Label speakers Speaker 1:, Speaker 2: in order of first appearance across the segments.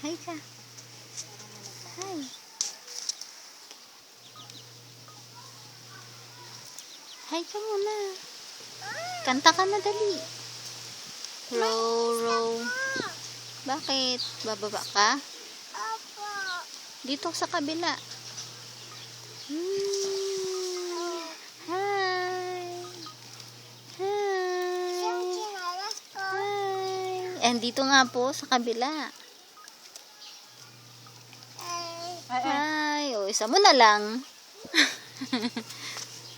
Speaker 1: Hi ka. Hi. Hi ka muna. Kanta ka na dali. Row, row. Bakit? Bababa ka?
Speaker 2: Opo.
Speaker 1: Dito sa kabila. Hi.
Speaker 2: Yung
Speaker 1: Hi.
Speaker 2: sinalas ko.
Speaker 1: Hi. And dito nga po sa kabila. Hi. O, isa mo na lang.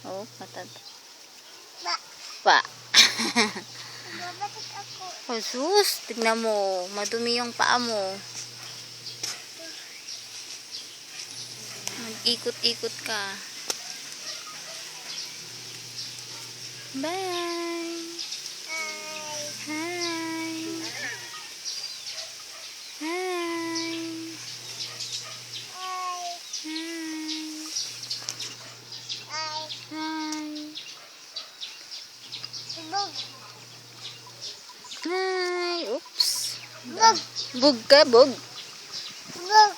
Speaker 1: Oh, patat.
Speaker 2: Ba,
Speaker 1: Pa.
Speaker 2: babatik ako.
Speaker 1: Oh, sus. Tignan mo. Madumi yung paa mo. Mag-ikot-ikot ka. Bye.
Speaker 2: Ay,
Speaker 1: Hi. Hi.
Speaker 2: ay,
Speaker 1: Hi.
Speaker 2: ay.
Speaker 1: Hi.
Speaker 2: Bug,
Speaker 1: Hi. Oops.
Speaker 2: bug,
Speaker 1: Bug ka, bug.
Speaker 2: bug.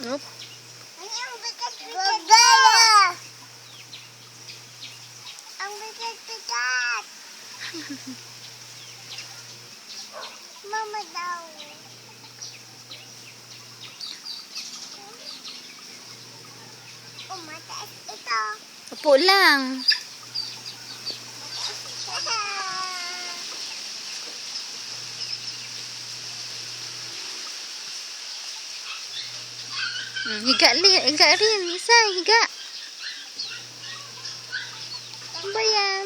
Speaker 1: Oop.
Speaker 2: Ano ang bigat-bigat mo? Ang bigat-bigat. Mama daw. Mataas ito.
Speaker 1: Upo lang. Higa rin. Higa rin. Isa, higa. Ano ba yan?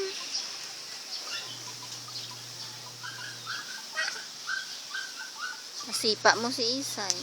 Speaker 1: Masipa mo si Isay.